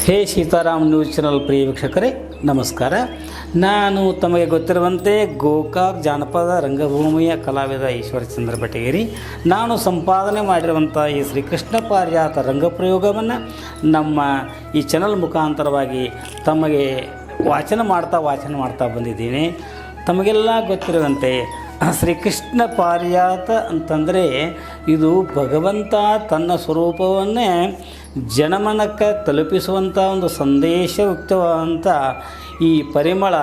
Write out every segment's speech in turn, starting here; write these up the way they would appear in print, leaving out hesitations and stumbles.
ಹೇ Sitaram news channel ಪ್ರಿಯ ವೀಕ್ಷಕರೇ ನಮಸ್ಕಾರ. ನಾನು ತಮಗೆ ಗೊತ್ತಿರುವಂತೆ ಗೋಕಾಕ್ ಜಾನಪದ ರಂಗಭೂಮಿಯ ಕಲಾವಿದ ಈಶ್ವರಚಂದ್ರ ಬೆಟಗೇರಿ. ನಾನು ಸಂಪಾದನೆ ಮಾಡಿರುವಂಥ ಈ ಶ್ರೀಕೃಷ್ಣ ಪಾರಿಜಾತ ರಂಗಪ್ರಯೋಗವನ್ನು ನಮ್ಮ ಈ ಚಾನಲ್ ಮುಖಾಂತರವಾಗಿ ತಮಗೆ ವಾಚನ ಮಾಡ್ತಾ ಬಂದಿದ್ದೀನಿ. ತಮಗೆಲ್ಲ ಗೊತ್ತಿರುವಂತೆ ಶ್ರೀಕೃಷ್ಣ ಪಾರಿಜಾತ ಅಂತಂದರೆ ಇದು ಭಗವಂತ ತನ್ನ ಸ್ವರೂಪವನ್ನೇ ಜನಮನಕ್ಕೆ ತಲುಪಿಸುವಂಥ ಒಂದು ಸಂದೇಶಯುಕ್ತವಾದಂಥ ಈ ಪರಿಮಳ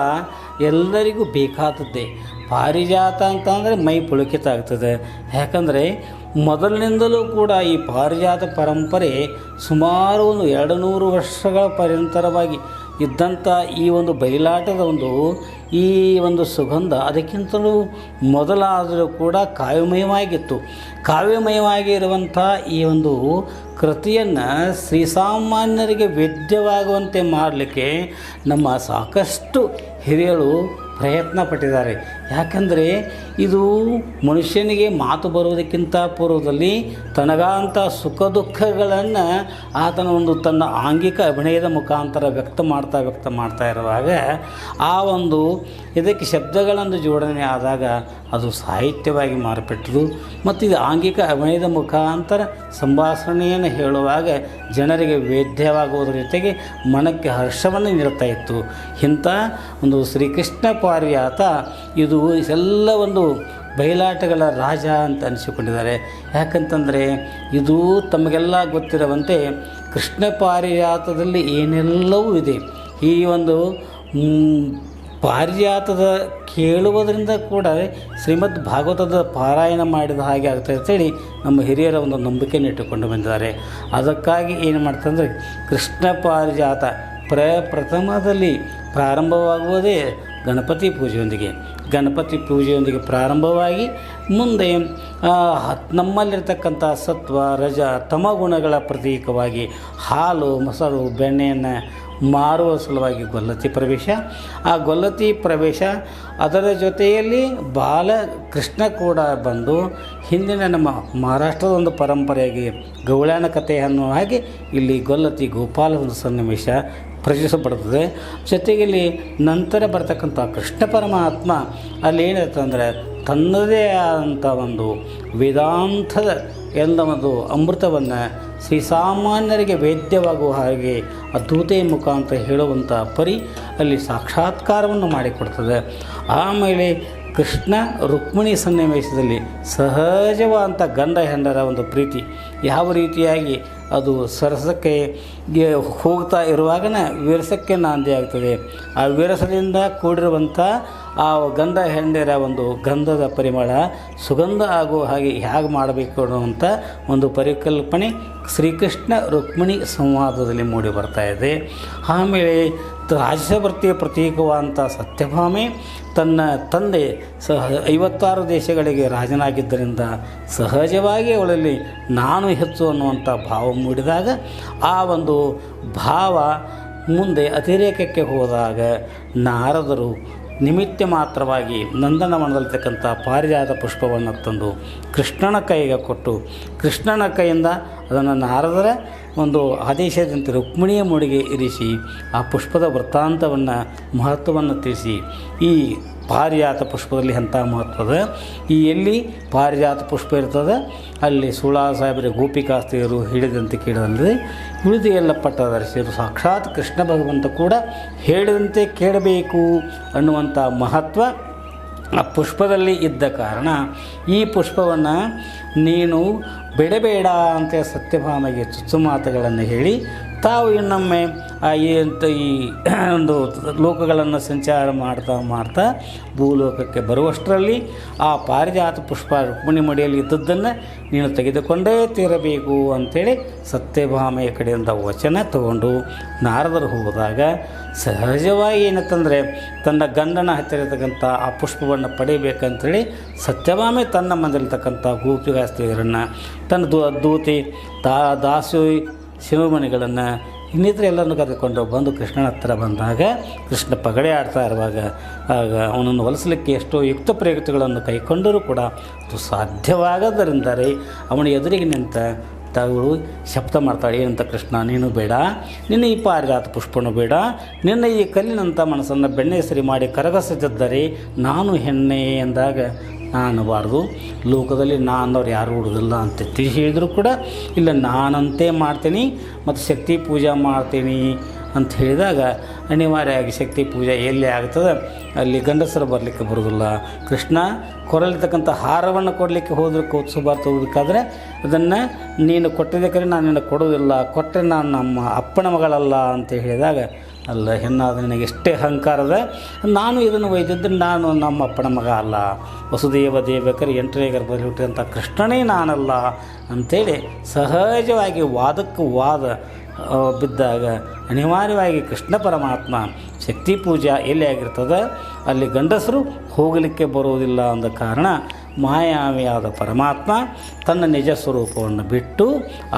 ಎಲ್ಲರಿಗೂ ಬೇಕಾದದ್ದೇ. ಪಾರಿಜಾತ ಅಂತಂದರೆ ಮೈ ಪುಳಕಿತ ಆಗ್ತದೆ. ಯಾಕಂದರೆ ಮೊದಲಿನಿಂದಲೂ ಕೂಡ ಈ ಪಾರಿಜಾತ ಪರಂಪರೆ ಸುಮಾರು ಒಂದು 200 ವರ್ಷಗಳ ಪರ್ಯಂತರವಾಗಿ ಇದ್ದಂಥ ಈ ಒಂದು ಬಯಲಾಟದ ಈ ಒಂದು ಸುಗಂಧ ಅದಕ್ಕಿಂತಲೂ ಮೊದಲಾದರೂ ಕೂಡ ಕಾವ್ಯಮಯವಾಗಿತ್ತು. ಕಾವ್ಯಮಯವಾಗಿರುವಂಥ ಈ ಒಂದು ಕೃತಿಯನ್ನು ಶ್ರೀಸಾಮಾನ್ಯರಿಗೆ ವೇದ್ಯವಾಗುವಂತೆ ಮಾಡಲಿಕ್ಕೆ ನಮ್ಮ ಸಾಕಷ್ಟು ಹಿರಿಯರು ಪ್ರಯತ್ನ ಪಟ್ಟಿದ್ದಾರೆ. ಯಾಕಂದರೆ ಇದು ಮನುಷ್ಯನಿಗೆ ಮಾತು ಬರುವುದಕ್ಕಿಂತ ಪೂರ್ವದಲ್ಲಿ ತನಗಂಥ ಸುಖ ದುಃಖಗಳನ್ನು ಆತನ ತನ್ನ ಆಂಗಿಕ ಅಭಿನಯದ ಮುಖಾಂತರ ವ್ಯಕ್ತ ಮಾಡ್ತಾ ಇರುವಾಗ ಇದಕ್ಕೆ ಶಬ್ದಗಳನ್ನು ಜೋಡಣೆ ಆದಾಗ ಅದು ಸಾಹಿತ್ಯವಾಗಿ ಮಾರ್ಪಟ್ಟದು. ಮತ್ತು ಇದು ಆಂಗಿಕ ಅಭಿನಯದ ಮುಖಾಂತರ ಸಂಭಾಷಣೆಯನ್ನು ಹೇಳುವಾಗ ಜನರಿಗೆ ವೇದ್ಯವಾಗುವುದರ ಜೊತೆಗೆ ಮನಕ್ಕೆ ಹರ್ಷವನ್ನು ನೀಡ್ತಾ ಇತ್ತು. ಇಂಥ ಶ್ರೀಕೃಷ್ಣ ಪಾರಿಜಾತ ಇದು ಎಲ್ಲ ಬಯಲಾಟಗಳ ರಾಜ ಅಂತ ಅನಿಸಿಕೊಂಡಿದ್ದಾರೆ. ಯಾಕಂತಂದರೆ ಇದು ತಮಗೆಲ್ಲ ಗೊತ್ತಿರುವಂತೆ ಕೃಷ್ಣ ಪಾರಿಜಾತದಲ್ಲಿ ಏನೆಲ್ಲವೂ ಇದೆ. ಈ ಪಾರಿಜಾತದ ಕೇಳುವುದರಿಂದ ಕೂಡ ಶ್ರೀಮದ್ ಭಾಗವತದ ಪಾರಾಯಣ ಮಾಡಿದ ಹಾಗೆ ಆಗ್ತದೆ ಅಂತೇಳಿ ನಮ್ಮ ಹಿರಿಯರ ನಂಬಿಕೆಯನ್ನು ಇಟ್ಟುಕೊಂಡು ಬಂದಿದ್ದಾರೆ. ಅದಕ್ಕಾಗಿ ಏನು ಮಾಡ್ತಂದರೆ ಕೃಷ್ಣ ಪಾರಿಜಾತ ಪ್ರಥಮದಲ್ಲಿ ಪ್ರಾರಂಭವಾಗುವುದೇ ಗಣಪತಿ ಪೂಜೆಯೊಂದಿಗೆ ಪ್ರಾರಂಭವಾಗಿ ಮುಂದೆ ನಮ್ಮಲ್ಲಿರ್ತಕ್ಕಂಥ ಸತ್ವ ರಜ ತಮ ಗುಣಗಳ ಪ್ರತೀಕವಾಗಿ ಹಾಲು ಮೊಸರು ಬೆಣ್ಣೆಯನ್ನು ಮಾರುವ ಸಲುವಾಗಿ ಗೊಲ್ಲತಿ ಪ್ರವೇಶ. ಆ ಗೊಲ್ಲತಿ ಪ್ರವೇಶ ಅದರ ಜೊತೆಯಲ್ಲಿ ಬಾಲಕೃಷ್ಣ ಕೂಡ ಬಂದು ಹಿಂದಿನ ನಮ್ಮ ಮಹಾರಾಷ್ಟ್ರದ ಪರಂಪರೆಯಾಗಿ ಗೌಳಾನ ಕಥೆ ಅನ್ನುವ ಹಾಗೆ ಇಲ್ಲಿ ಗೊಲ್ಲತಿ ಗೋಪಾಲ ಸನ್ನಿವೇಶ ಪ್ರಶ್ನಿಸಲ್ಪಡುತ್ತದೆ. ಜೊತೆಗೆ ಇಲ್ಲಿ ನಂತರ ಬರ್ತಕ್ಕಂಥ ಕೃಷ್ಣ ಪರಮಾತ್ಮ ಅಲ್ಲಿ ಏನಿರ್ತಂದರೆ ತನ್ನದೇ ಆದಂಥ ವೇದಾಂತದ ಎಲ್ಲ ಅಮೃತವನ್ನು ಶ್ರೀಸಾಮಾನ್ಯರಿಗೆ ವೇದ್ಯವಾಗುವ ಹಾಗೆ ಅದ್ಭುತೆಯ ಮುಖಾಂತರ ಹೇಳುವಂಥ ಪರಿ ಅಲ್ಲಿ ಸಾಕ್ಷಾತ್ಕಾರವನ್ನು ಮಾಡಿಕೊಡ್ತದೆ. ಆಮೇಲೆ ಕೃಷ್ಣ ರುಕ್ಮಿಣಿ ಸನ್ನಿವೇಶದಲ್ಲಿ ಸಹಜವಾದಂಥ ಗಂಡ ಹೆಂಡರ ಪ್ರೀತಿ ಯಾವ ರೀತಿಯಾಗಿ ಅದು ಸರಸಕ್ಕೆ ಹೋಗ್ತಾ ಇರುವಾಗನೇ ವಿರಸಕ್ಕೆ ನಾಂದಿ ಆಗ್ತದೆ. ಆ ವಿರಸದಿಂದ ಕೂಡಿರುವಂಥ ಆ ಗಂಡ ಹೆಂಡರ ಗಂಧದ ಪರಿಮಳ ಸುಗಂಧ ಆಗುವ ಹಾಗೆ ಹೇಗೆ ಮಾಡಬೇಕು ಅನ್ನುವಂಥ ಪರಿಕಲ್ಪನೆ ಶ್ರೀಕೃಷ್ಣ ರುಕ್ಮಿಣಿ ಸಂವಾದದಲ್ಲಿ ಮೂಡಿ ಬರ್ತಾ ಇದೆ. ಆಮೇಲೆ ರಾಜಭರ್ತಿಯ ಪ್ರತೀಕವಾದಂಥ ಸತ್ಯಭಾಮೆ ತನ್ನ ತಂದೆ 56 ದೇಶಗಳಿಗೆ ರಾಜನಾಗಿದ್ದರಿಂದ ಸಹಜವಾಗಿ ಅವಳಲ್ಲಿ ನಾನು ಹೆಚ್ಚು ಅನ್ನುವಂಥ ಭಾವ ಮೂಡಿದಾಗ ಆ ಭಾವ ಮುಂದೆ ಅತಿರೇಕಕ್ಕೆ ಹೋದಾಗ ನಾರದರು ನಿಮಿತ್ತ ಮಾತ್ರವಾಗಿ ನಂದನವನದಲ್ಲಿರ್ತಕ್ಕಂಥ ಪಾರಿಜಾತ ಪುಷ್ಪವನ್ನು ತಂದು ಕೃಷ್ಣನ ಕೈಗೆ ಕೊಟ್ಟು ಕೃಷ್ಣನ ಕೈಯಿಂದ ಅದನ್ನು ನಾರದರ ಆದೇಶದಂತೆ ರುಕ್ಮಿಣಿಯ ಮುಡಿಗೆ ಇರಿಸಿ ಆ ಪುಷ್ಪದ ವೃತ್ತಾಂತವನ್ನು ಮಹತ್ವವನ್ನು ತಿಳಿಸಿ ಈ ಪಾರಿಜಾತ ಪುಷ್ಪದಲ್ಲಿ ಅಂಥ ಮಹತ್ವದ ಎಲ್ಲಿ ಪಾರಿಜಾತ ಪುಷ್ಪ ಇರ್ತದೆ ಅಲ್ಲಿ ಸುಳಾ ಸಾಹೇಬರ ಗೋಪಿಕಾಸ್ತ್ರೀಯರು ಹಿಡಿದಂತೆ ಕೇಳಿದಂತೆ ಉಳಿದು ಎಲ್ಲ ಪಟ್ಟದರ್ಶಿಯರು ಸಾಕ್ಷಾತ್ ಕೃಷ್ಣ ಭಗವಂತ ಕೂಡ ಹೇಳಿದಂತೆ ಕೇಳಬೇಕು ಅನ್ನುವಂಥ ಮಹತ್ವ ಆ ಪುಷ್ಪದಲ್ಲಿ ಇದ್ದ ಕಾರಣ ಈ ಪುಷ್ಪವನ್ನು ನೀನು ಬಿಡಬೇಡ ಅಂತ ಸತ್ಯಭಾಮೆಗೆ ಚುಚ್ಚು ಮಾತುಗಳನ್ನು ಹೇಳಿ ತಾವು ಇನ್ನೊಮ್ಮೆ ಈ ಲೋಕಗಳನ್ನು ಸಂಚಾರ ಮಾಡ್ತಾ ಭೂಲೋಕಕ್ಕೆ ಬರುವಷ್ಟರಲ್ಲಿ ಆ ಪಾರಿಜಾತ ಪುಷ್ಪ ರುಕ್ಮಿಣಿ ಮಡಿಯಲ್ಲಿ ಇದ್ದದ್ದನ್ನು ನೀನು ತೆಗೆದುಕೊಂಡೇ ತೀರಬೇಕು ಅಂಥೇಳಿ ಸತ್ಯಭಾಮೆಯ ಕಡೆಯಿಂದ ವಚನ ತಗೊಂಡು ನಾರದರು ಹೋದಾಗ ಸಹಜವಾಗಿ ಏನಂತಂದರೆ ತನ್ನ ಗಂಡನ ಹತ್ತಿರತಕ್ಕಂಥ ಆ ಪುಷ್ಪವನ್ನು ಪಡೆಯಬೇಕಂತೇಳಿ ಸತ್ಯಭಾಮೆ ತನ್ನ ಮನೆಯಲ್ಲಿರ್ತಕ್ಕಂಥ ಗೋಪಿಕಾಸ್ತ್ರೀಯರನ್ನು ತನ್ನ ದೂತಿ ದಾಸು ಶಿವಮಣಿಗಳನ್ನು ಇನ್ನಿತರ ಎಲ್ಲರನ್ನು ಕರೆದುಕೊಂಡು ಬಂದು ಕೃಷ್ಣನ ಹತ್ತಿರ ಬಂದಾಗ ಕೃಷ್ಣ ಪಗಡೆ ಆಡ್ತಾ ಇರುವಾಗ ಆಗ ಅವನನ್ನು ಒಲಿಸಲಿಕ್ಕೆ ಎಷ್ಟೋ ಯುಕ್ತ ಪ್ರಯುಕ್ತಗಳನ್ನು ಕೈಕೊಂಡರೂ ಕೂಡ ಅದು ಸಾಧ್ಯವಾಗದರಿಂದರೆ ಅವನ ಎದುರಿಗೆ ನಿಂತ ತಗಳು ಶಬ್ದ ಮಾಡ್ತಾಳೆ. ಏನಂತ, ಕೃಷ್ಣ ನೀನು ಬೇಡ, ನಿನ್ನ ಈ ಪಾರಿಜಾತ ಪುಷ್ಪನು ಬೇಡ, ನಿನ್ನ ಈ ಕಲ್ಲಿನಂಥ ಮನಸ್ಸನ್ನು ಬೆಣ್ಣೆ ಸರಿ ಮಾಡಿ ಕರಗಸದಿದ್ದರೆ ನಾನು ಹೆಣ್ಣೆ ಎಂದಾಗ ನಾನಬಾರ್ದು. ಲೋಕದಲ್ಲಿ ನಾನವ್ರು ಯಾರು ಹುಡುಗಲ್ಲ ಅಂತ ಹೇಳಿದ್ರು ಕೂಡ ಇಲ್ಲ, ನಾನಂತೆ ಮಾಡ್ತೀನಿ ಮತ್ತು ಶಕ್ತಿ ಪೂಜೆ ಮಾಡ್ತೀನಿ ಅಂತ ಹೇಳಿದಾಗ ಅನಿವಾರ್ಯವಾಗಿ ಶಕ್ತಿ ಪೂಜೆ ಎಲ್ಲಿ ಆಗ್ತದೆ ಅಲ್ಲಿ ಗಂಡಸರು ಬರಲಿಕ್ಕೆ ಬರೋದಿಲ್ಲ. ಕೃಷ್ಣ ಕೊರಲಿರ್ತಕ್ಕಂಥ ಹಾರವನ್ನು ಕೊಡಲಿಕ್ಕೆ ಹೋದ್ರೆ ಕೌತ್ಸುಬ ತಗೋಬೇಕಾದ್ರೆ ಅದನ್ನು ನೀನು ಕೊಟ್ಟಿದ್ದಕ್ಕೆ ನಾನು ನಿನಗೆ ಕೊಡೋದಿಲ್ಲ, ಕೊಟ್ಟರೆ ನಾನು ನಮ್ಮ ಅಪ್ಪನ ಮಗಳಲ್ಲ ಅಂತ ಹೇಳಿದಾಗ, ಅಲ್ಲ ಹೆಣ್ಣಾದ ನನಗೆ ಎಷ್ಟೇ ಅಹಂಕಾರದ, ನಾನು ಇದನ್ನು ಒಯ್ದಿದ್ದು ನಾನು ನಮ್ಮ ಅಪ್ಪನ ಮಗ ಅಲ್ಲ, ವಸುದೇವ ದೇವಕರು ಎಂಟನೇ ಗರ್ಭದಲ್ಲಿ ಹುಟ್ಟಿದಂಥ ಕೃಷ್ಣನೇ ನಾನಲ್ಲ ಅಂಥೇಳಿ ಸಹಜವಾಗಿ ವಾದಕ್ಕೆ ವಾದ ಬಿದ್ದಾಗ ಅನಿವಾರ್ಯವಾಗಿ ಕೃಷ್ಣ ಪರಮಾತ್ಮ ಶಕ್ತಿ ಪೂಜೆ ಎಲ್ಲಿ ಆಗಿರ್ತದೆ ಅಲ್ಲಿ ಗಂಡಸರು ಹೋಗಲಿಕ್ಕೆ ಬರುವುದಿಲ್ಲ ಅಂದ ಕಾರಣ ಮಾಯಾವಿಯಾದ ಪರಮಾತ್ಮ ತನ್ನ ನಿಜ ಸ್ವರೂಪವನ್ನು ಬಿಟ್ಟು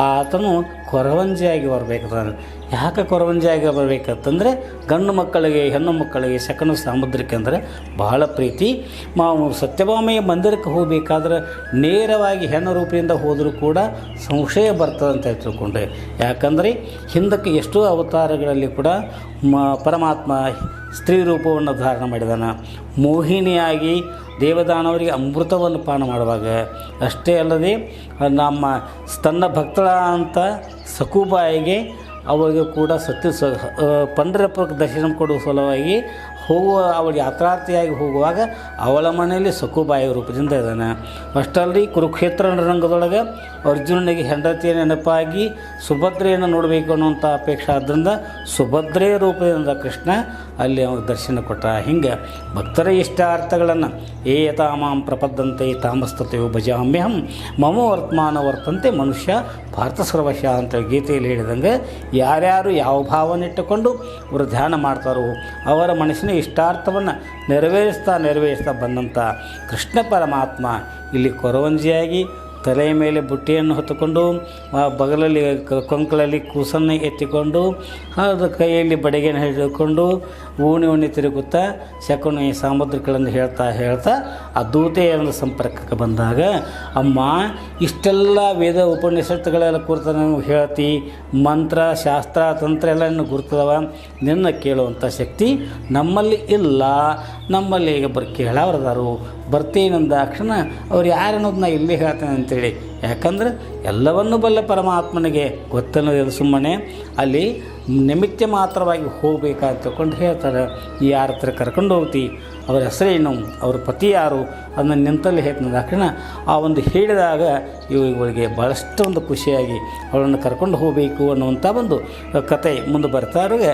ಆತನು ಕೊರವಂಜಿಯಾಗಿ ಬರಬೇಕಾದ್ರೆ. ಯಾಕೆ ಕೊರವಂಜಿಯಾಗಿ ಬರಬೇಕಂತಂದರೆ ಗಂಡು ಮಕ್ಕಳಿಗೆ ಹೆಣ್ಣು ಮಕ್ಕಳಿಗೆ ಸಕನ ಸಾಮುದ್ರಿಕ ಅಂದರೆ ಬಹಳ ಪ್ರೀತಿ. ಸತ್ಯಭಾಮೆಯ ಮಂದಿರಕ್ಕೆ ಹೋಗಬೇಕಾದ್ರೆ ನೇರವಾಗಿ ಹೆಣ್ಣು ರೂಪದಿಂದ ಹೋದರೂ ಕೂಡ ಸಂಶಯ ಬರ್ತದೆ ಅಂತ ತಿಳ್ಕೊಂಡೆ. ಯಾಕಂದರೆ ಹಿಂದಕ್ಕೆ ಎಷ್ಟೋ ಅವತಾರಗಳಲ್ಲಿ ಕೂಡ ಪರಮಾತ್ಮ ಸ್ತ್ರೀ ರೂಪವನ್ನು ಧಾರಣ ಮಾಡಿದಾನ. ಮೋಹಿನಿಯಾಗಿ ದೇವದಾನವರಿಗೆ ಅಮೃತವನ್ನು ಪಾನ ಮಾಡುವಾಗ, ಅಷ್ಟೇ ಅಲ್ಲದೆ ನಮ್ಮ ತನ್ನ ಭಕ್ತಳ ಅಂತ ಸಕುಬಾಯಿಗೆ ಅವಳಿಗೆ ಕೂಡ ಪಂಢರಪುರಕ್ಕೆ ದರ್ಶನ ಕೊಡುವ ಸಲುವಾಗಿ ಅವಳು ಯಾತ್ರಾರ್ಥಿಯಾಗಿ ಹೋಗುವಾಗ ಅವಳ ಮನೆಯಲ್ಲಿ ಸಕುಬಾಯಿ ರೂಪದಿಂದ ಇದ್ದಾನೆ. ಅಷ್ಟಲ್ಲಿ ಕುರುಕ್ಷೇತ್ರ ರಂಗದೊಳಗೆ ಅರ್ಜುನನಿಗೆ ಹೆಂಡತಿಯ ನೆನಪಾಗಿ ಸುಭದ್ರೆಯನ್ನು ನೋಡಬೇಕು ಅನ್ನುವಂಥ ಅಪೇಕ್ಷೆ ಆದ್ದರಿಂದ ಸುಭದ್ರೆಯ ರೂಪದಿಂದ ಕೃಷ್ಣ ಅಲ್ಲಿ ಅವನಿಗೆ ದರ್ಶನ ಕೊಟ್ಟ. ಹಿಂಗೆ ಭಕ್ತರ ಇಷ್ಟಾರ್ಥಗಳನ್ನು ಏತಾಮಾಂ ಪ್ರಪದ್ದಂತೆ ತಾಮಸ್ತತೆಯೋ ಭಜಾಮ್ಯಹಂ ಮಮ ವರ್ತಮಾನ ವರ್ತಂತೆ ಮನುಷ್ಯ ಭಾರತ ಸರ್ವಶ ಅಂತ ಗೀತೆಯಲ್ಲಿ ಹೇಳಿದಂಗೆ ಯಾರ್ಯಾರು ಯಾವ ಭಾವನೆಟ್ಟುಕೊಂಡು ಅವರು ಧ್ಯಾನ ಮಾಡ್ತಾರೋ ಅವರ ಮನಸ್ಸಿನ ಇಷ್ಟಾರ್ಥವನ್ನು ನೆರವೇರಿಸ್ತಾ ಬಂದಂಥ ಕೃಷ್ಣ ಪರಮಾತ್ಮ ಇಲ್ಲಿ ಕೊರವಂಜಿಯಾಗಿ ತಲೆಯ ಮೇಲೆ ಬುಟ್ಟಿಯನ್ನು ಹೊತ್ತುಕೊಂಡು ಬಗಲಲ್ಲಿ ಕೊಂಕಲಲ್ಲಿ ಕೂಸನ್ನು ಎತ್ತಿಕೊಂಡು ಅದು ಕೈಯಲ್ಲಿ ಬಡಿಗೆಯನ್ನು ಹಿಡಿದುಕೊಂಡು ಓಣಿ ತಿರುಗುತ್ತಾ ಶಕುನಿ ಸಾಮುದ್ರಿಕಗಳನ್ನು ಹೇಳ್ತಾ ಆ ದೂತೆಯನ್ನು ಸಂಪರ್ಕಕ್ಕೆ ಬಂದಾಗ, ಅಮ್ಮ ಇಷ್ಟೆಲ್ಲ ವೇದ ಉಪನಿಷತ್ತುಗಳೆಲ್ಲ ಕುರಿತು ನಾವು ಹೇಳ್ತಿ, ಮಂತ್ರ ಶಾಸ್ತ್ರ ತಂತ್ರ ಎಲ್ಲ ಇನ್ನು ಗುರ್ತದವ, ನಿನ್ನ ಕೇಳುವಂಥ ಶಕ್ತಿ ನಮ್ಮಲ್ಲಿ ಇಲ್ಲ. ನಮ್ಮಲ್ಲಿ ಈಗ ಕೇಳೋರದಾರು ಬರ್ತೀನಂದ ತಕ್ಷಣ ಅವ್ರು ಯಾರನ್ನೋದು ನಾ ಇಲ್ಲಿ ಹೇಳ್ತೇನೆ ಅಂತೇಳಿ. ಯಾಕಂದ್ರೆ ಎಲ್ಲವನ್ನೂ ಬಲ್ಲ ಪರಮಾತ್ಮನಿಗೆ ಗೊತ್ತನ್ನೋದು ಸುಮ್ಮನೆ ಅಲ್ಲಿ ನಿಮಿತ್ತ ಮಾತ್ರವಾಗಿ ಹೋಗ್ಬೇಕಂತ ತಿಳ್ಕೊಂಡು ಹೇಳ್ತಾರೆ. ಯಾರ ಹತ್ರ ಕರ್ಕೊಂಡು ಹೋಗ್ತಿ, ಅವರ ಹೆಸರೇನು, ಅವ್ರ ಪತಿ ಯಾರು ಅದನ್ನು ನಿಂತಲ್ಲಿ ಹೇಳ್ತಿದ್ದ ತಕ್ಷಣ ಆ ಒಂದು ಹೇಳಿದಾಗ ಇವಳಿಗೆ ಭಾಳಷ್ಟು ಒಂದು ಖುಷಿಯಾಗಿ ಅವಳನ್ನು ಕರ್ಕೊಂಡು ಹೋಗಬೇಕು ಅನ್ನುವಂಥ ಒಂದು ಕತೆ ಮುಂದೆ ಬರ್ತಾರಿಗೆ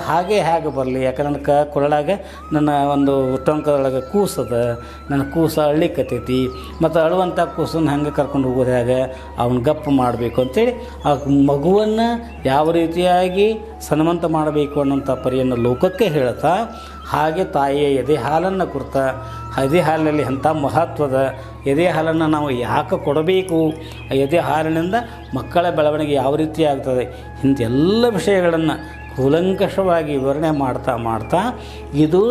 ಹಾಗೆ ಬರಲಿ. ಯಾಕಂದ್ರೆ ನನ್ನ ಕೊರಳಾಗ ನನ್ನ ಒಂದು ಟೊಂಕದೊಳಗೆ ಕೂಸದ, ನನ್ನ ಕೂಸ ಅಳ್ಳಿಕತ್ತೈತಿ, ಮತ್ತು ಅಳುವಂಥ ಕೂಸನ್ನು ಹಂಗೆ ಕರ್ಕೊಂಡು ಹೋಗೋದಾಗ ಅವನು ಗಪ್ಪು ಮಾಡಬೇಕು ಅಂತೇಳಿ ಆ ಮಗುವನ್ನು ಯಾವ ರೀತಿಯಾಗಿ ಸನ್ಮಂತ ಮಾಡಬೇಕು ಅನ್ನೋಂಥ ಪರಿಯನ್ನು ಲೋಕಕ್ಕೆ ಹೇಳ್ತಾ, ಹಾಗೆ ತಾಯಿಯ ಎದೆ ಹಾಲನ್ನು ಕುರಿತ ಎದೆ ಹಾಲಿನಲ್ಲಿ ಅಂಥ ಮಹತ್ವದ ಎದೆ ಹಾಲನ್ನು ನಾವು ಯಾಕೆ ಕೊಡಬೇಕು, ಎದೆ ಹಾಲಿನಿಂದ ಮಕ್ಕಳ ಬೆಳವಣಿಗೆ ಯಾವ ರೀತಿ ಆಗ್ತದೆ, ಇಂಥೆಲ್ಲ ವಿಷಯಗಳನ್ನು ಕೂಲಂಕಷವಾಗಿ ವಿವರಣೆ ಮಾಡ್ತಾ ಇದು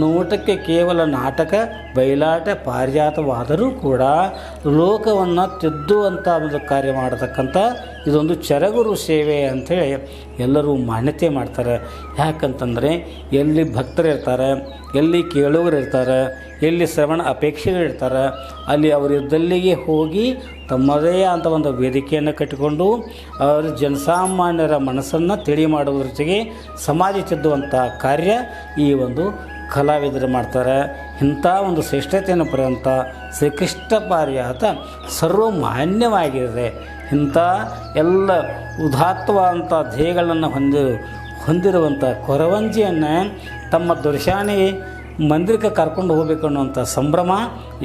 ನೋಟಕ್ಕೆ ಕೇವಲ ನಾಟಕ ಬಯಲಾಟ ಪಾರಿಜಾತವಾದರೂ ಕೂಡ ಲೋಕವನ್ನು ತಿದ್ದುವಂಥ ಒಂದು ಕಾರ್ಯ ಮಾಡತಕ್ಕಂಥ ಇದೊಂದು ಚರಗುರು ಸೇವೆ ಅಂಥೇಳಿ ಎಲ್ಲರೂ ಮಾನ್ಯತೆ ಮಾಡ್ತಾರೆ. ಯಾಕಂತಂದರೆ ಎಲ್ಲಿ ಭಕ್ತರಿರ್ತಾರೆ, ಎಲ್ಲಿ ಕೇಳುಗರು ಇರ್ತಾರೆ, ಎಲ್ಲಿ ಶ್ರವಣ ಅಪೇಕ್ಷೆಗಳಿರ್ತಾರೆ, ಅಲ್ಲಿ ಅವರಿದ್ದಲ್ಲಿಗೆ ಹೋಗಿ ತಮ್ಮದೇ ಅಂತ ಒಂದು ವೇದಿಕೆಯನ್ನು ಕಟ್ಟಿಕೊಂಡು ಅವರು ಜನಸಾಮಾನ್ಯರ ಮನಸ್ಸನ್ನು ತಿಳಿ ಮಾಡುವುದ್ರ ಜೊತೆಗೆ ಸಮಾಜ ತಿದ್ದುವಂಥ ಕಾರ್ಯ ಈ ಒಂದು ಕಲಾವಿದರು ಮಾಡ್ತಾರೆ. ಇಂಥ ಒಂದು ಶ್ರೇಷ್ಠತೆಯನ್ನು ಪಡೆಯುವಂಥ ಶ್ರೀಕೃಷ್ಣ ಪಾರಿಜಾತ ಸರ್ವಮಾನ್ಯವಾಗಿದೆ. ಇಂಥ ಎಲ್ಲ ಉದಾತ್ತವಾದಂಥ ಧ್ಯೇಯಗಳನ್ನು ಹೊಂದಿರುವಂಥ ಕೊರವಂಜಿಯನ್ನು ತಮ್ಮ ದೊರ್ಶಾನಿ ಮಂದಿರಕ್ಕೆ ಕರ್ಕೊಂಡು ಹೋಗಬೇಕು ಅನ್ನುವಂಥ ಸಂಭ್ರಮ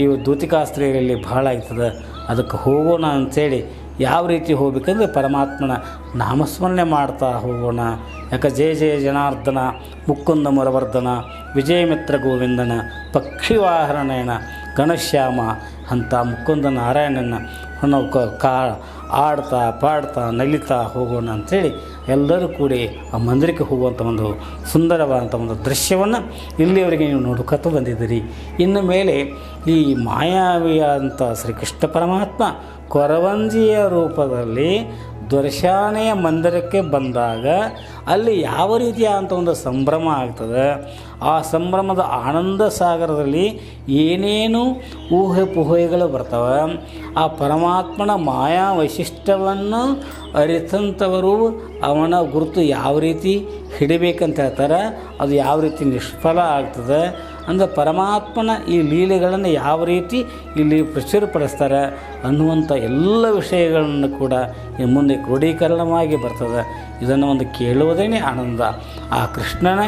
ಈ ದೂತಿಕಾಸ್ತ್ರೀಯರಲ್ಲಿ ಭಾಳ ಆಗ್ತದೆ. ಅದಕ್ಕೆ ಹೋಗೋಣ ಅಂಥೇಳಿ ಯಾವ ರೀತಿ ಹೋಗ್ಬೇಕಂದ್ರೆ ಪರಮಾತ್ಮನ ನಾಮಸ್ಮರಣೆ ಮಾಡ್ತಾ ಹೋಗೋಣ. ಯಾಕೆ ಜಯ ಜಯ ಜನಾರ್ದನ ಮುಕುಂದ ಮುರವರ್ಧನ ವಿಜಯ ಮಿತ್ರ ಗೋವಿಂದನ ಪಕ್ಷಿವಾಹರಣೇನ ಗಣಶ್ಯಾಮ ಅಂತ ಮುಕುಂದ ನಾರಾಯಣನ ನಾವು ಆಡ್ತಾ ಪಾಡ್ತಾ ನಲಿತಾ ಹೋಗೋಣ ಅಂಥೇಳಿ ಎಲ್ಲರೂ ಕೂಡಿ ಆ ಮಂದಿರಕ್ಕೆ ಹೋಗುವಂಥ ಒಂದು ಸುಂದರವಾದಂಥ ಒಂದು ದೃಶ್ಯವನ್ನು ಇಲ್ಲಿಯವರೆಗೆ ನೀವು ನೋಡ್ಕೊತ ಬಂದಿದ್ದೀರಿ. ಇನ್ನು ಮೇಲೆ ಈ ಮಾಯಾವಿಯಾದಂಥ ಶ್ರೀಕೃಷ್ಣ ಪರಮಾತ್ಮ ಕೊರವಂಜಿಯ ರೂಪದಲ್ಲಿ ದೊರೆಶಾನೆಯ ಮಂದಿರಕ್ಕೆ ಬಂದಾಗ ಅಲ್ಲಿ ಯಾವ ರೀತಿಯಾದಂಥ ಒಂದು ಸಂಭ್ರಮ ಆಗ್ತದೆ. ಆ ಸಂಭ್ರಮದ ಆನಂದ ಸಾಗರದಲ್ಲಿ ಏನೇನು ಊಹೆ ಪೂಹೆಗಳು ಬರ್ತವೆ. ಆ ಪರಮಾತ್ಮನ ಮಾಯಾ ವೈಶಿಷ್ಟ್ಯವನ್ನು ಅರಿತಂಥವರು ಅವನ ಗುರುತು ಯಾವ ರೀತಿ ಹಿಡಿಬೇಕಂತ ಹೇಳ್ತಾರೆ, ಅದು ಯಾವ ರೀತಿ ನಿಷ್ಫಲ ಆಗ್ತದೆ. ಅಂದರೆ ಪರಮಾತ್ಮನ ಈ ಲೀಲೆಗಳನ್ನು ಯಾವ ರೀತಿ ಇಲ್ಲಿ ಪ್ರಚುರಪಡಿಸ್ತಾರೆ ಅನ್ನುವಂಥ ಎಲ್ಲ ವಿಷಯಗಳನ್ನು ಕೂಡ ಮುಂದೆ ಕ್ರೋಢೀಕರಣವಾಗಿ ಬರ್ತದೆ. ಇದನ್ನು ಒಂದು ಕೇಳುವುದೇ ಆನಂದ. ಆ ಕೃಷ್ಣನ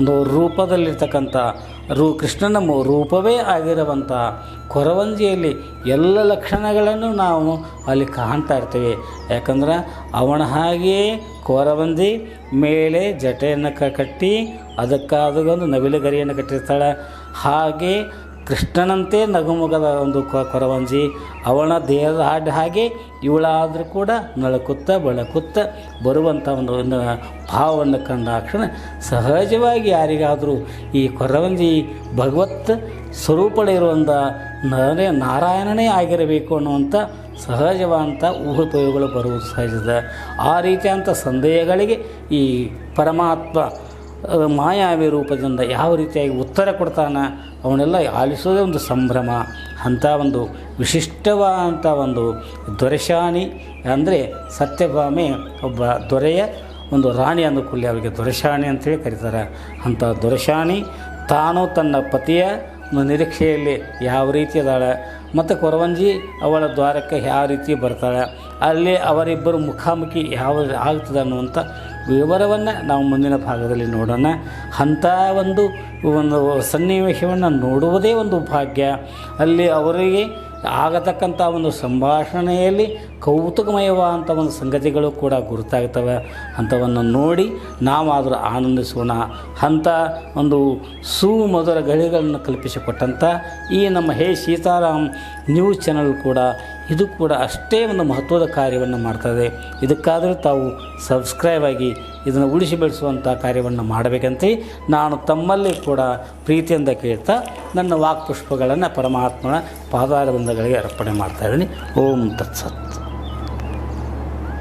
ಒಂದು ರೂಪದಲ್ಲಿರ್ತಕ್ಕಂಥ ಕೃಷ್ಣನ ರೂಪವೇ ಆಗಿರುವಂಥ ಕೊರವಂಜಿಯಲ್ಲಿ ಎಲ್ಲ ಲಕ್ಷಣಗಳನ್ನು ನಾವು ಅಲ್ಲಿ ಕಾಣ್ತಾ ಇರ್ತೀವಿ. ಯಾಕಂದ್ರೆ ಅವನ ಹಾಗೆಯೇ ಕೊರವಂಜಿ ಮೇಲೆ ಜಟೆಯನ್ನು ಕಟ್ಟಿ ಅದಕ್ಕಾದೊಂದು ನವಿಲುಗರಿಯನ್ನು ಕಟ್ಟಿರ್ತಾಳೆ. ಹಾಗೆ ಕೃಷ್ಣನಂತೆ ನಗುಮುಗದ ಒಂದು ಕೊರವಂಜಿ, ಅವಳ ದೇಹದ ಹಾಗೆ ಇವಳಾದರೂ ಕೂಡ ನಳಕುತ್ತ ಬಳಕುತ್ತ ಬರುವಂಥ ಒಂದು ಭಾವವನ್ನು ಕಂಡಾಕ್ಷಣ ಸಹಜವಾಗಿ ಯಾರಿಗಾದರೂ ಈ ಕೊರವಂಜಿ ಭಗವತ್ ಸ್ವರೂಪಗಳಿರುವಂಥ ನಾರಾಯಣನೇ ಆಗಿರಬೇಕು ಅನ್ನುವಂಥ ಸಹಜವಾದಂಥ ಊಹೆಪೂಹೆಗಳು ಬರುವುದು ಸಹಜದ. ಆ ರೀತಿಯಾದಂಥ ಸಂದೇಹಗಳಿಗೆ ಈ ಪರಮಾತ್ಮ ಮಾಯಾವಿ ರೂಪದಿಂದ ಯಾವ ರೀತಿಯಾಗಿ ಉತ್ತರ ಕೊಡ್ತಾನೆ ಅವನ್ನೆಲ್ಲ ಆಲಿಸೋದೇ ಒಂದು ಸಂಭ್ರಮ. ಅಂಥ ಒಂದು ವಿಶಿಷ್ಟವಾದಂಥ ಒಂದು ದೊರೆಶಾನಿ ಅಂದರೆ ಸತ್ಯಭಾಮೆ ಒಬ್ಬ ದೊರೆಯ ಒಂದು ರಾಣಿ ಅಂದುಕೊಳ್ಳಿ ಅವರಿಗೆ ದೊರೆಶಾನಿ ಅಂತೇಳಿ ಕರೀತಾರೆ. ಅಂಥ ದೊರೆಶಾನಿ ತಾನು ತನ್ನ ಪತಿಯ ನಿರೀಕ್ಷೆಯಲ್ಲಿ ಯಾವ ರೀತಿ ಅದಾಳೆ ಮತ್ತು ಕೊರವಂಜಿ ಅವಳ ದ್ವಾರಕ್ಕೆ ಯಾವ ರೀತಿ ಬರ್ತಾಳೆ, ಅಲ್ಲಿ ಅವರಿಬ್ಬರು ಮುಖಾಮುಖಿ ಯಾವ ಆಗ್ತದೆ ಅನ್ನುವಂಥ ವಿವರವನ್ನು ನಾವು ಮುಂದಿನ ಭಾಗದಲ್ಲಿ ನೋಡೋಣ. ಅಂಥ ಒಂದು ಸನ್ನಿವೇಶವನ್ನು ನೋಡುವುದೇ ಒಂದು ಭಾಗ್ಯ. ಅಲ್ಲಿ ಅವರಿಗೆ ಆಗತಕ್ಕಂಥ ಒಂದು ಸಂಭಾಷಣೆಯಲ್ಲಿ ಕೌತುಕಮಯವಾದಂಥ ಒಂದು ಸಂಗತಿಗಳು ಕೂಡ ಗುರುತಾಗ್ತವೆ. ಅಂಥವನ್ನು ನೋಡಿ ನಾವಾದರೂ ಆನಂದಿಸೋಣ. ಅಂಥ ಒಂದು ಸುಮಧುರ ಗಳಿಗಳನ್ನು ಕಲ್ಪಿಸಿಕೊಟ್ಟಂಥ ಈ ನಮ್ಮ ಹೇ ಸೀತಾರಾಮ್ ನ್ಯೂಸ್ ಚಾನಲ್ ಕೂಡ ಇದು ಕೂಡ ಅಷ್ಟೇ ಒಂದು ಮಹತ್ವದ ಕಾರ್ಯವನ್ನು ಮಾಡ್ತದೆ. ಇದಕ್ಕಾದರೂ ತಾವು ಸಬ್ಸ್ಕ್ರೈಬ್ ಆಗಿ ಇದನ್ನು ಉಳಿಸಿ ಬೆಳೆಸುವಂಥ ಕಾರ್ಯವನ್ನು ಮಾಡಬೇಕಂತ ನಾನು ತಮ್ಮಲ್ಲಿ ಕೂಡ ಪ್ರೀತಿಯಿಂದ ಕೇಳ್ತಾ ನನ್ನ ವಾಕ್ಪುಷ್ಪಗಳನ್ನು ಪರಮಾತ್ಮನ ಪಾದಾರವಿಂದಗಳಿಗೆ ಅರ್ಪಣೆ ಮಾಡ್ತಾಯಿದ್ದೀನಿ. ಓಂ ತತ್ಸತ್.